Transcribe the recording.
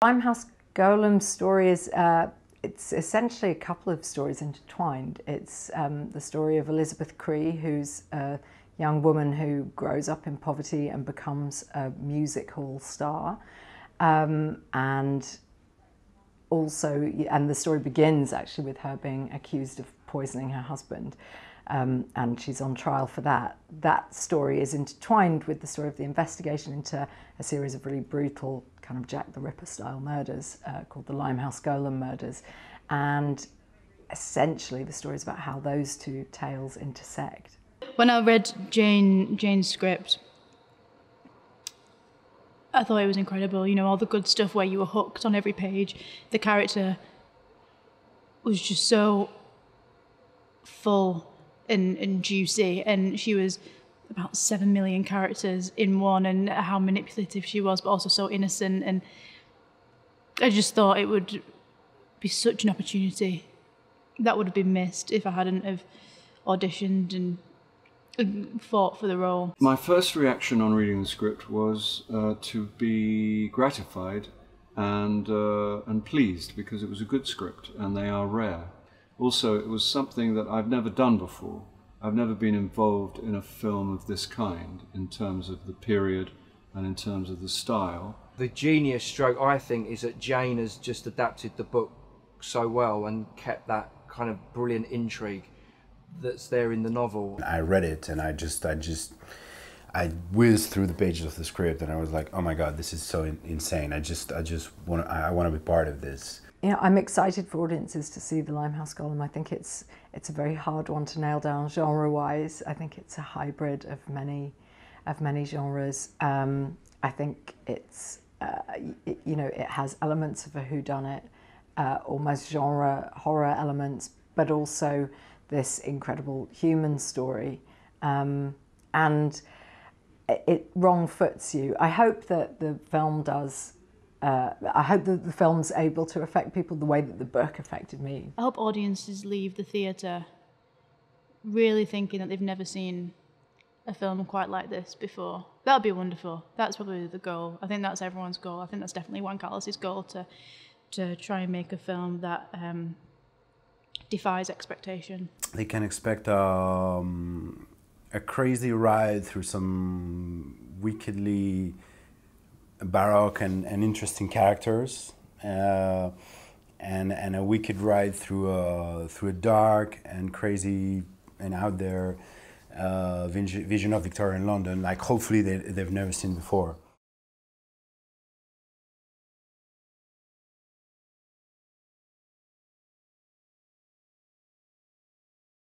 Limehouse Golem's story is it's essentially a couple of stories intertwined. It's the story of Elizabeth Cree, who's a young woman who grows up in poverty and becomes a music hall star, and the story begins actually with her being accused of poisoning her husband, and she's on trial for that. That story is intertwined with the story of the investigation into a series of really brutal kind of Jack the Ripper style murders called the Limehouse Golem murders, and essentially the story is about how those two tales intersect. When I read Jane's script, I thought it was incredible. You know, all the good stuff where you were hooked on every page. The character was just so full and juicy, and she was about 7 million characters in one, and how manipulative she was, but also so innocent. And I just thought it would be such an opportunity that would have been missed if I hadn't have auditioned and fought for the role. My first reaction on reading the script was to be gratified and pleased, because it was a good script and they are rare. Also, it was something that I've never done before. I've never been involved in a film of this kind in terms of the period and in terms of the style. The genius stroke, I think, is that Jane has just adapted the book so well and kept that kind of brilliant intrigue that's there in the novel. I read it and I whizzed through the pages of the script and I was like, oh my God, this is so insane. I want to be part of this. Yeah, I'm excited for audiences to see the Limehouse Golem. I think it's a very hard one to nail down genre-wise. I think it's a hybrid of many genres. I think it's it has elements of a whoddunit, almost genre horror elements, but also this incredible human story, and it wrong foots you. I hope that the film does. I hope that the film's able to affect people the way that the book affected me. I hope audiences leave the theatre really thinking that they've never seen a film quite like this before. That would be wonderful. That's probably the goal. I think that's everyone's goal. I think that's definitely Juan Carlos's goal, to try and make a film that defies expectation. They can expect a crazy ride through some wickedly baroque and interesting characters, and a wicked ride through a dark and crazy and out there vision of Victorian London, like hopefully they've never seen before.